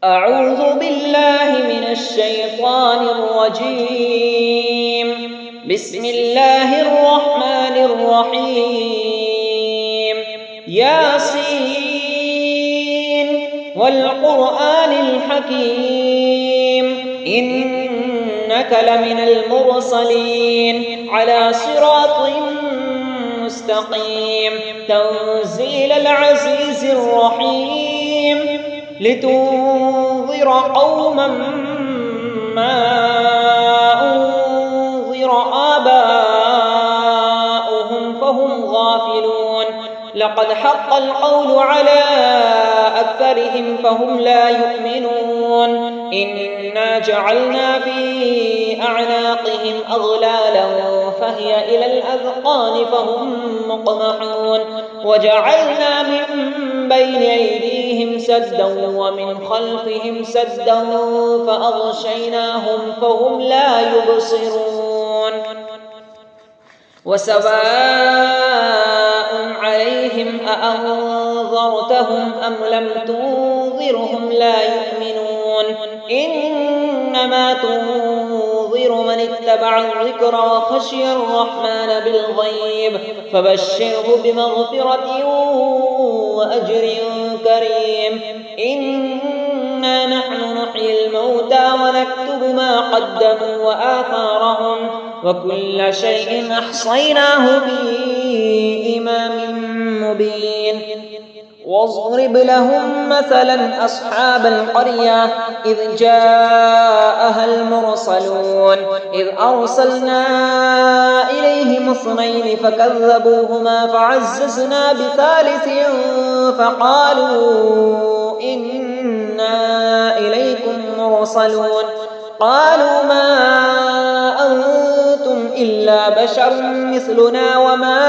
أعوذ بالله من الشيطان الرجيم. بسم الله الرحمن الرحيم. ياسين والقرآن الحكيم إنك لمن المرسلين على صراط مستقيم تنزيل العزيز الرحيم لتنذر قوما ما أنذر آباؤهم فهم غافلون لقد حق القول على أكثرهم فهم لا يؤمنون إنا جعلنا في أعناقهم أغلالا فهي إلى الأذقان فهم مقمحون وجعلنا من بين أيديهم سدا ومن خلفهم سدا فأغشيناهم فهم لا يبصرون وسواء عليهم أأنذرتهم أم لم تنذرهم لا يؤمنون إنما تنذر من اتبع الذكر وخشي الرحمن بالغيب فبشره بمغفرة وأجر كريم إنا نحن نحيي الموتى ونكتب ما قدموا وآثارهم وكل شيء أحصيناه في إمام مبين واضرب لهم مثلا أصحاب القرية إذ جاءها المرسلون إذ أرسلنا إليهم اثنين فكذبوهما فعززنا بثالث فقالوا إنا إليكم مرسلون قالوا ما أنتم إلا بشر مثلنا وما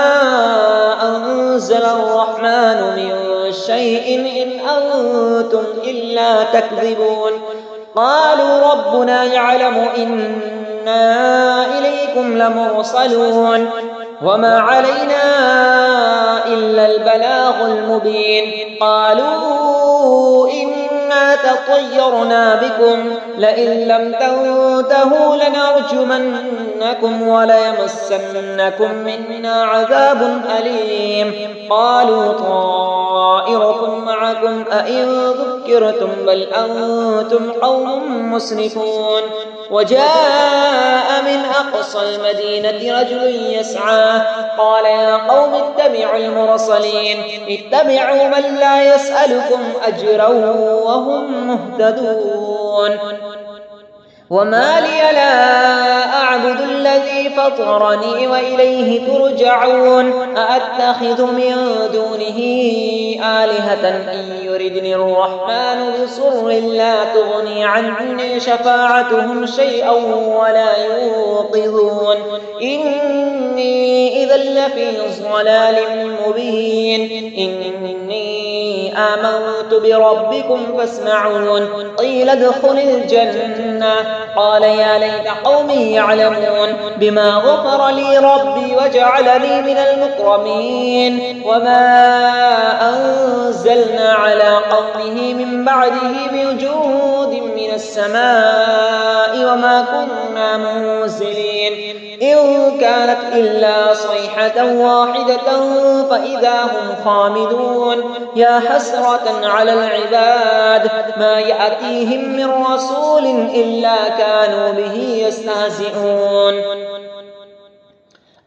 أنزل الرحمن من شيء إن أنتم إلا تكذبون قالوا ربنا يعلم إنا إليكم لمرسلون وما علينا إلا البلاغ المبين قالوا إنا تطيرنا بكم لئن لم تنتهوا لنرجمنكم وليمسنكم منا عذاب أليم قالوا طائركم معكم أئن ذكرتم بل أنتم قوم مسرفون وجاء من أقصى المدينة رجل يسعى قال يا قوم اتبعوا المرسلين اتبعوا من لا يسألكم أجرا وهم مهتدون وما لي لا أعبد الذي فطرني وإليه ترجعون أأتخذ من دونه آلهة إن يردني الرحمن بضر لا تغني عني شفاعتهم شيئا ولا ينقذون إني إذا لفي ضلال مبين إني آمنت بربكم فاسمعون قيل ادخل الجنة قال يا ليت قومي يعلمون بما غفر لي ربي وجعلني من المكرمين وما أنزلنا على قومه من بعده بوجود من السماء وما كنا منزلين إن كانت إلا صيحة واحدة فإذا هم خامدون يا حسرة على العباد ما يأتيهم من رسول إلا كانوا به يستهزئون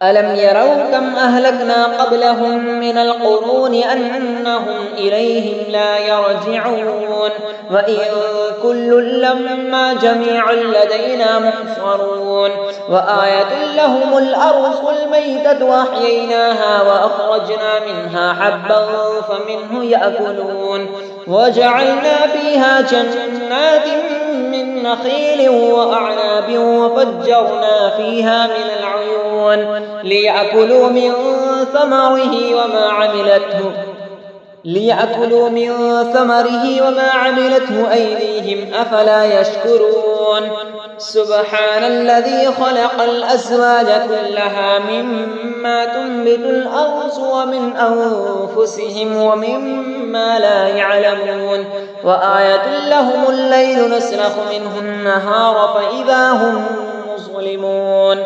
ألم يروا كم أهلكنا قبلهم من القرون أنهم إليهم لا يرجعون وإن كل لما جميع لدينا محصرون وآية لهم الأرض الميتة وأحييناها وأخرجنا منها حبا فمنه يأكلون وجعلنا فيها جنات من نخيل وأعناب وفجرنا فيها من العيون ليأكلوا من ثمره وما عملته أيديهم أفلا يشكرون سبحان الذي خلق الأزواج كلها مما تنبت الأرض ومن أنفسهم ومما لا يعلمون وآية لهم الليل نسلخ منه النهار فإذا هم مظلمون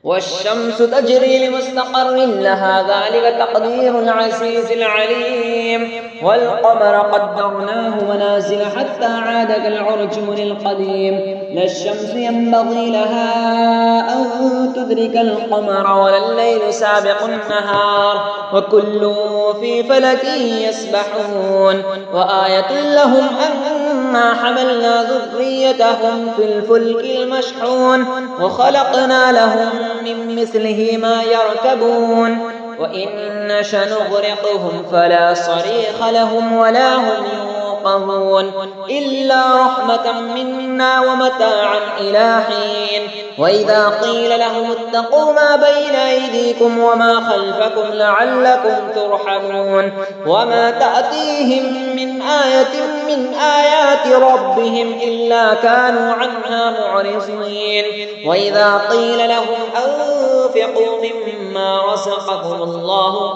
والشمس تجري لمستقر لها ذلك تقدير العزيز العليم والقمر قدرناه منازل حتى عاد كالعرجون القديم لا الشمس ينبغي لها أن تدرك القمر ولا الليل سابق النهار وكل في فلك يسبحون وآية لهم أنا حملنا ذريتهم في الفلك المشحون وخلقنا لهم من مثله ما يركبون وإن نشأ نغرقهم فلا صريخ لهم ولا هم ينقذون إلا رحمة منا ومتاعا إلى حين وإذا قيل لهم اتقوا ما بين أيديكم وما خلفكم لعلكم ترحمون وما تأتيهم من آية من آيات ربهم إلا كانوا عنها معرضين وإذا قيل لهم أنفقوا مما رزقكم الله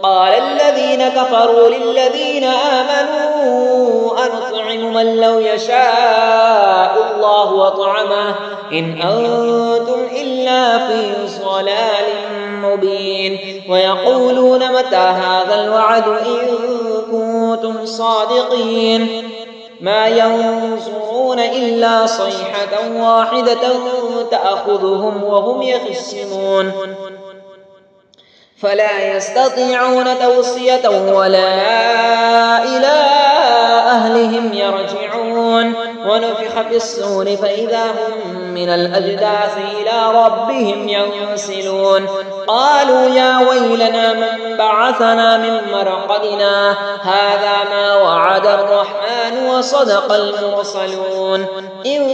قال الذين كفروا للذين آمنوا أنطعم من لو يشاء الله وطعمه إن أنتم إلا في ضلال مبين ويقولون متى هذا الوعد إن كنتم صادقين ما ينظرون إلا صيحة واحدة تأخذهم وهم يخصمون فلا يستطيعون توصية ولا إلى أهلهم يرجعون ونفخ في الصور فإذا هم من الأجداث إلى ربهم ينسلون قالوا يا ويلنا من بعثنا من مرقدنا هذا ما وعد الرحمن وصدق المرسلون إن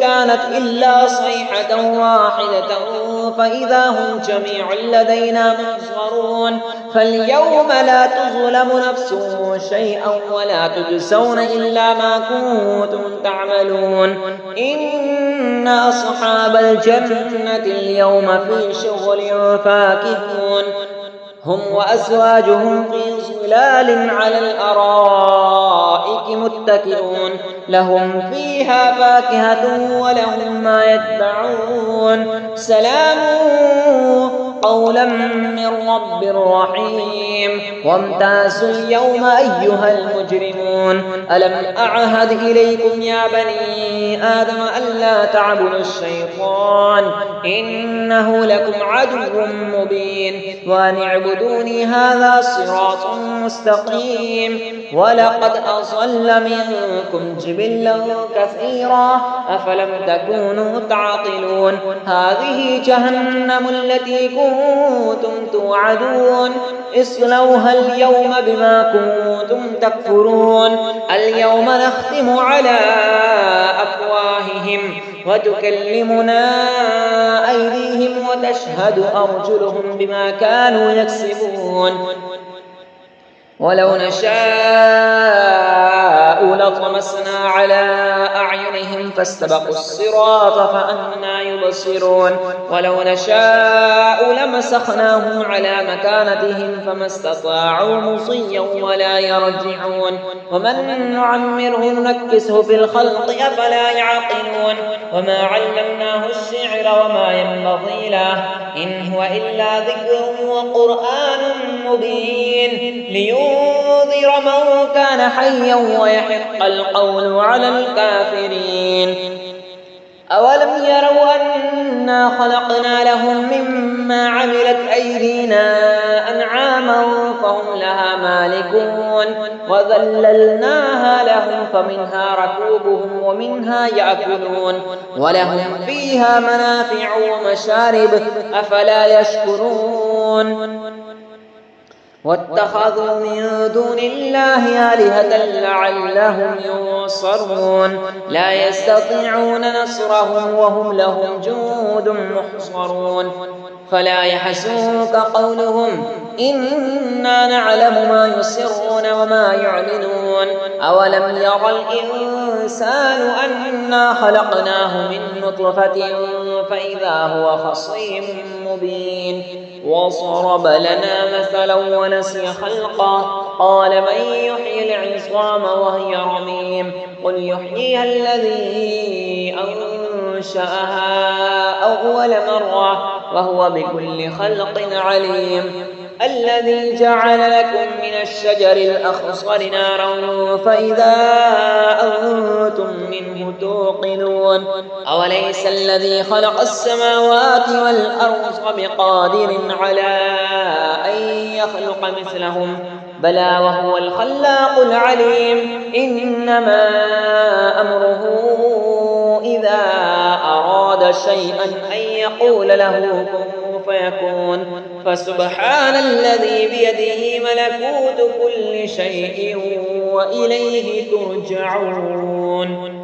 كانت إلا صيحة واحدة فإذا هم جميع لدينا محضرون فاليوم لا تظلم نفس شيئا ولا تجزون إلا ما كنتم تعملون إن أصحاب الجنة اليوم في شغل فاكهون هم وأزواجهم في ظلال على الأرائك متكئون لهم فيها فاكهة ولهم ما يتبعون سلام قولا من رب رحيم وامتازوا اليوم أيها المجرمون ألم أعهد إليكم يا بني آدم ألا تعبدوا الشيطان إنه لكم عدو مبين وأن اعبدوني هذا صراط مستقيم ولقد أضل منكم جبلا كثيرا أفلم تكونوا تعقلون هذه جهنم التي كنتم توعدون اصلوها اليوم بما كنتم تكفرون اليوم نختم على أفواههم وتكلمنا أيديهم وتشهد أرجلهم بما كانوا يكسبون ولو نشاء لطمسنا على أعينهم فاستبقوا الصراط فأنى يبصرون ولو نشاء لمسخناهم على مكانتهم فما استطاعوا مصيا ولا يرجعون ومن نعمره ننكسه في الخلق أفلا يعقلون وما علمناه الشعر وما ينبغي له إن هو إلا ذكر وقرآن مبين لينذر من كان حيا ويحق القول على الكافرين أولم يروا أنا خلقنا لهم مما عملت أيدينا أنعاما فهم لها مالكون وذللناها لهم فمنها ركوبهم ومنها يأكلون ولهم فيها منافع ومشارب أفلا يشكرون واتخذوا من دون الله آلهة لعلهم ينصرون لا يستطيعون نصرهم وهم لهم جند محصرون فلا يحزنك قولهم إنا نعلم ما يسرون وما يعلنون أولم ير الإنسان أنا خلقناه من نطفة فإذا هو خصيم مبين وضرب لنا مثلا ونسي خلقه قال من يحيي العظام وهي رميم قل يحييها الذي أنشأها أول مرة وهو بكل خلق عليم الذي جعل لكم من الشجر الأخضر نارا فإذا أنتم منه توقدون أوليس الذي خلق السماوات والأرض بقادر على أن يخلق مثلهم بلى وهو الخلاق العليم إنما أمره إذا أراد شيئا أن يقول له كن فيكون فسبحان الذي بيده ملكوت كل شيء وإليه ترجعون